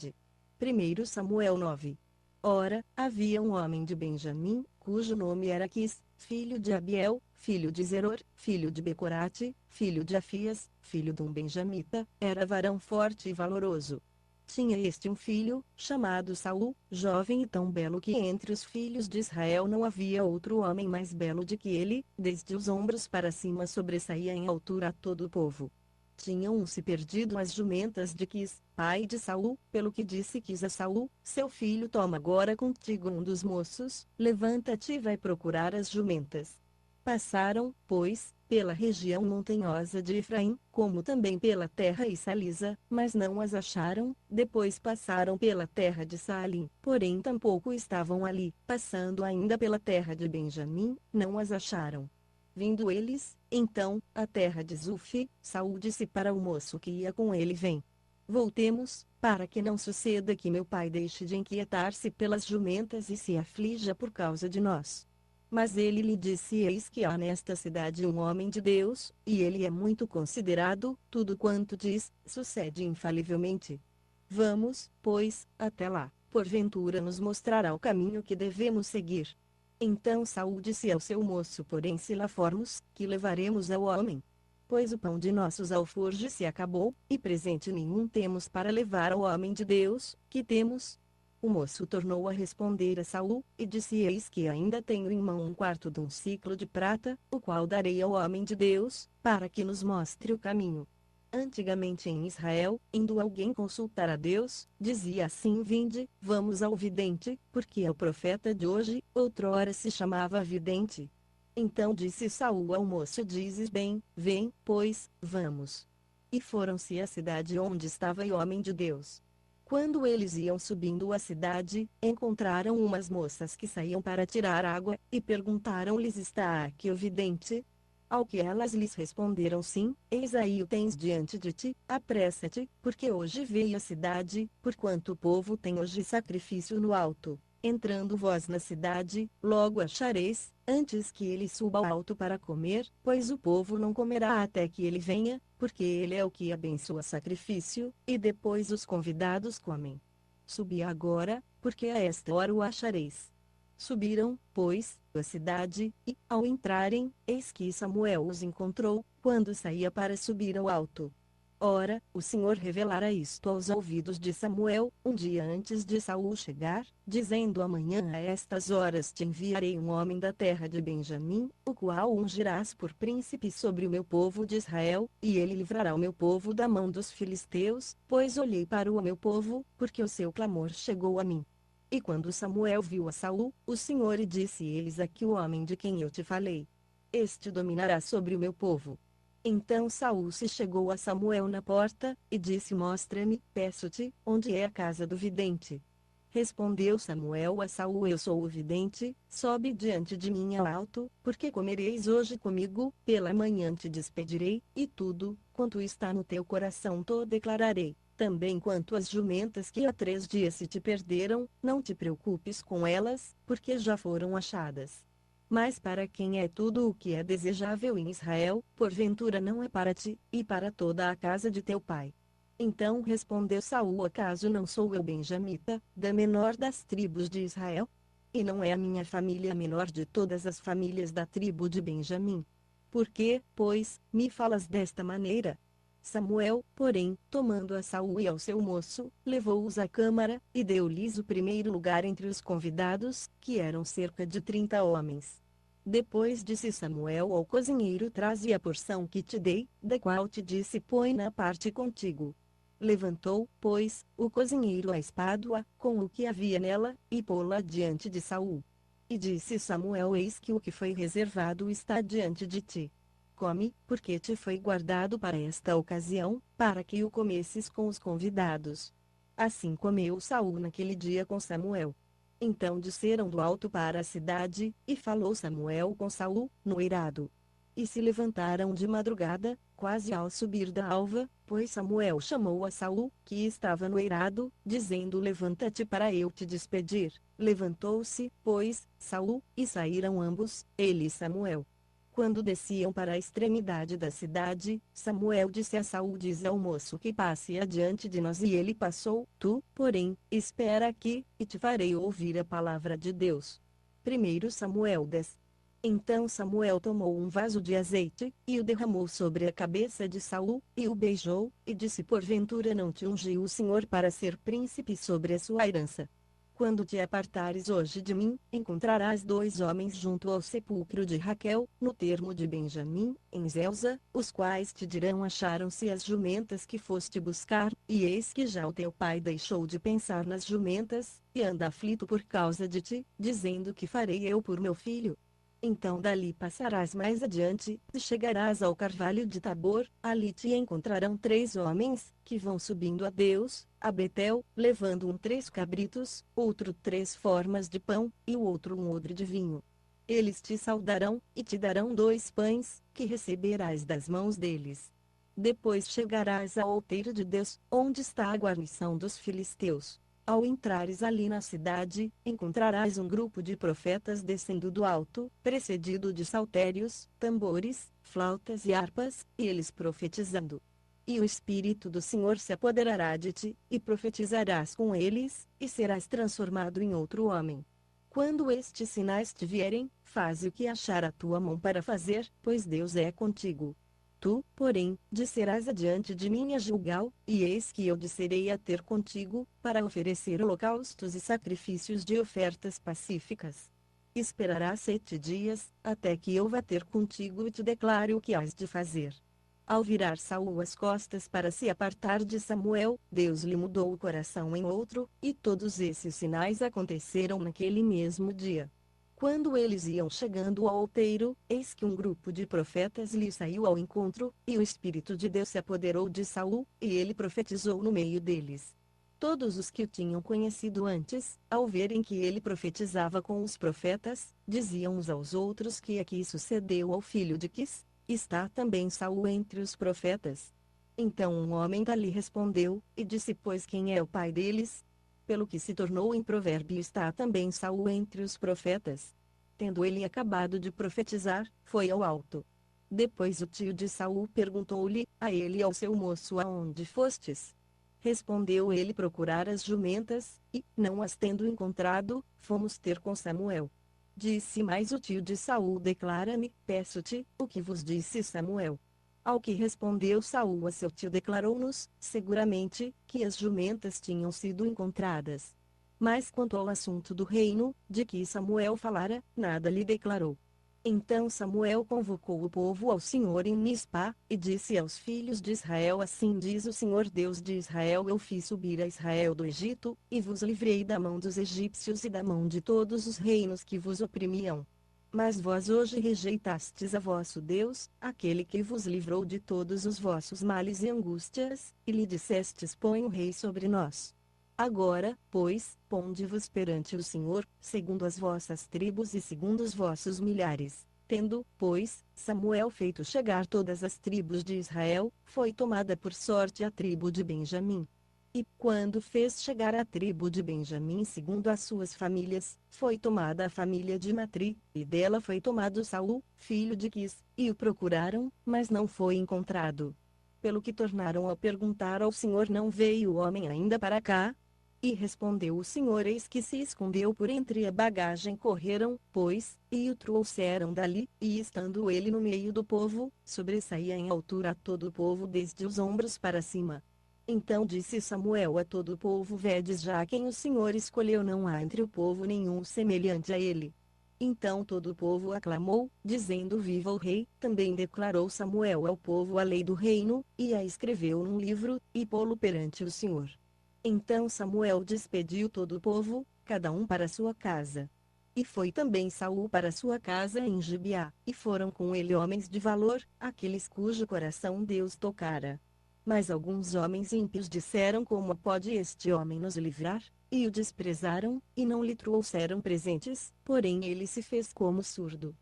1 Samuel 9. Ora, havia um homem de Benjamim, cujo nome era Quis, filho de Abiel, filho de Zeror, filho de Becorate, filho de Afias, filho de um benjamita, era varão forte e valoroso. Tinha este um filho, chamado Saul, jovem e tão belo que entre os filhos de Israel não havia outro homem mais belo de que ele, desde os ombros para cima sobressaía em altura a todo o povo. Tinham-se perdido as jumentas de Quis, pai de Saul, pelo que disse Quis a Saul, seu filho: toma agora contigo um dos moços, levanta-te e vai procurar as jumentas. Passaram, pois, pela região montanhosa de Efraim, como também pela terra e Salisa, mas não as acharam. Depois passaram pela terra de Saalim, porém tampouco estavam ali. Passando ainda pela terra de Benjamim, não as acharam. Vindo eles, então, à terra de Zufi, Saul disse para o moço que ia com ele: vem. Voltemos, para que não suceda que meu pai deixe de inquietar-se pelas jumentas e se aflija por causa de nós. Mas ele lhe disse: eis que há nesta cidade um homem de Deus, e ele é muito considerado, tudo quanto diz, sucede infalivelmente. Vamos, pois, até lá, porventura nos mostrará o caminho que devemos seguir. Então Saul disse ao seu moço: porém se lá formos, que levaremos ao homem? Pois o pão de nossos alforjes se acabou, e presente nenhum temos para levar ao homem de Deus. Que temos? O moço tornou a responder a Saul, e disse: eis que ainda tenho em mão um quarto de um siclo de prata, o qual darei ao homem de Deus, para que nos mostre o caminho. Antigamente em Israel, indo alguém consultar a Deus, dizia assim: vinde, vamos ao vidente, porque é o profeta de hoje, outrora se chamava vidente. Então disse Saul ao moço: dizes bem, vem, pois, vamos. E foram-se à cidade onde estava o homem de Deus. Quando eles iam subindo a cidade, encontraram umas moças que saíam para tirar água, e perguntaram-lhes: está aqui o vidente? Ao que elas lhes responderam: sim, eis aí o tens diante de ti, apressa-te, porque hoje veio a cidade, porquanto o povo tem hoje sacrifício no alto. Entrando vós na cidade, logo achareis, antes que ele suba ao alto para comer, pois o povo não comerá até que ele venha, porque ele é o que abençoa sacrifício, e depois os convidados comem. Subi agora, porque a esta hora o achareis. Subiram, pois, à cidade, e, ao entrarem, eis que Samuel os encontrou, quando saía para subir ao alto. Ora, o Senhor revelara isto aos ouvidos de Samuel, um dia antes de Saul chegar, dizendo: amanhã a estas horas te enviarei um homem da terra de Benjamim, o qual ungirás por príncipe sobre o meu povo de Israel, e ele livrará o meu povo da mão dos filisteus, pois olhei para o meu povo, porque o seu clamor chegou a mim. E quando Samuel viu a Saul, o Senhor lhe disse: eis aqui o homem de quem eu te falei. Este dominará sobre o meu povo. Então Saul se chegou a Samuel na porta, e disse: mostra-me, peço-te, onde é a casa do vidente. Respondeu Samuel a Saul: eu sou o vidente, sobe diante de mim ao alto, porque comereis hoje comigo, pela manhã te despedirei, e tudo, quanto está no teu coração te declararei. Também quanto às jumentas que há 3 dias se te perderam, não te preocupes com elas, porque já foram achadas. Mas para quem é tudo o que é desejável em Israel, porventura não é para ti, e para toda a casa de teu pai. Então respondeu Saul: acaso não sou eu benjamita, da menor das tribos de Israel? E não é a minha família a menor de todas as famílias da tribo de Benjamim? Por que, pois, me falas desta maneira? Samuel, porém, tomando a Saul e ao seu moço, levou-os à câmara, e deu-lhes o primeiro lugar entre os convidados, que eram cerca de 30 homens. Depois disse Samuel ao cozinheiro: traze a porção que te dei, da qual te disse: põe na parte contigo. Levantou, pois, o cozinheiro a espádua, com o que havia nela, e pô-la diante de Saul. E disse Samuel: eis que o que foi reservado está diante de ti. Come, porque te foi guardado para esta ocasião, para que o comesses com os convidados. Assim comeu Saul naquele dia com Samuel. Então desceram do alto para a cidade, e falou Samuel com Saul, no eirado. E se levantaram de madrugada, quase ao subir da alva, pois Samuel chamou a Saul, que estava no eirado, dizendo: levanta-te para eu te despedir. Levantou-se, pois, Saul, e saíram ambos, ele e Samuel. Quando desciam para a extremidade da cidade, Samuel disse a Saul: diz ao moço que passe adiante de nós. E ele passou. Tu, porém, espera aqui, e te farei ouvir a palavra de Deus. 1 Samuel 10. Então Samuel tomou um vaso de azeite, e o derramou sobre a cabeça de Saul, e o beijou, e disse: porventura não te ungiu o Senhor para ser príncipe sobre a sua herança? Quando te apartares hoje de mim, encontrarás 2 homens junto ao sepulcro de Raquel, no termo de Benjamim, em Zelza, os quais te dirão: acharam-se as jumentas que foste buscar, e eis que já o teu pai deixou de pensar nas jumentas, e anda aflito por causa de ti, dizendo: que farei eu por meu filho? Então dali passarás mais adiante, e chegarás ao carvalho de Tabor, ali te encontrarão 3 homens, que vão subindo a Deus, a Betel, levando 3 cabritos, outro 3 formas de pão, e o outro odre de vinho. Eles te saudarão, e te darão 2 pães, que receberás das mãos deles. Depois chegarás ao outeiro de Deus, onde está a guarnição dos filisteus. Ao entrares ali na cidade, encontrarás um grupo de profetas descendo do alto, precedido de saltérios, tambores, flautas e harpas, e eles profetizando. E o Espírito do Senhor se apoderará de ti, e profetizarás com eles, e serás transformado em outro homem. Quando estes sinais te vierem, faze o que achar a tua mão para fazer, pois Deus é contigo. Tu, porém, descerás adiante de mim a Gilgal, e eis que eu descerei a ter contigo, para oferecer holocaustos e sacrifícios de ofertas pacíficas. Esperarás 7 dias, até que eu vá ter contigo e te declare o que hás de fazer. Ao virar Saul as costas para se apartar de Samuel, Deus lhe mudou o coração em outro, e todos esses sinais aconteceram naquele mesmo dia. Quando eles iam chegando ao outeiro, eis que um grupo de profetas lhe saiu ao encontro, e o Espírito de Deus se apoderou de Saul, e ele profetizou no meio deles. Todos os que o tinham conhecido antes, ao verem que ele profetizava com os profetas, diziam uns aos outros: que aqui sucedeu ao filho de Quis? Está também Saul entre os profetas? Então um homem dali respondeu, e disse: pois quem é o pai deles? Pelo que se tornou em provérbio: está também Saul entre os profetas. Tendo ele acabado de profetizar, foi ao alto. Depois o tio de Saul perguntou-lhe, a ele e ao seu moço: aonde fostes? Respondeu ele: procurar as jumentas, e, não as tendo encontrado, fomos ter com Samuel. Disse mais o tio de Saul: declara-me, peço-te, o que vos disse Samuel. Ao que respondeu Saul a seu tio: declarou-nos, seguramente, que as jumentas tinham sido encontradas. Mas quanto ao assunto do reino, de que Samuel falara, nada lhe declarou. Então Samuel convocou o povo ao Senhor em Mispa, e disse aos filhos de Israel: assim diz o Senhor Deus de Israel: eu fiz subir a Israel do Egito, e vos livrei da mão dos egípcios e da mão de todos os reinos que vos oprimiam. Mas vós hoje rejeitastes a vosso Deus, aquele que vos livrou de todos os vossos males e angústias, e lhe dissestes: põe um rei sobre nós. Agora, pois, ponde-vos perante o Senhor, segundo as vossas tribos e segundo os vossos milhares. Tendo, pois, Samuel feito chegar todas as tribos de Israel, foi tomada por sorte a tribo de Benjamim. E, quando fez chegar a tribo de Benjamim segundo as suas famílias, foi tomada a família de Matri, e dela foi tomado Saul, filho de Quis, e o procuraram, mas não foi encontrado. Pelo que tornaram a perguntar ao Senhor: não veio o homem ainda para cá? E respondeu o Senhor: eis que se escondeu por entre a bagagem. Correram, pois, e o trouxeram dali, e estando ele no meio do povo, sobressaía em altura a todo o povo desde os ombros para cima. Então disse Samuel a todo o povo: vedes já quem o Senhor escolheu, não há entre o povo nenhum semelhante a ele. Então todo o povo aclamou, dizendo: viva o rei. Também declarou Samuel ao povo a lei do reino, e a escreveu num livro, e pô-lo perante o Senhor. Então Samuel despediu todo o povo, cada um para sua casa. E foi também Saul para sua casa em Gibeá, e foram com ele homens de valor, aqueles cujo coração Deus tocara. Mas alguns homens ímpios disseram: como pode este homem nos livrar? E o desprezaram, e não lhe trouxeram presentes, porém ele se fez como surdo.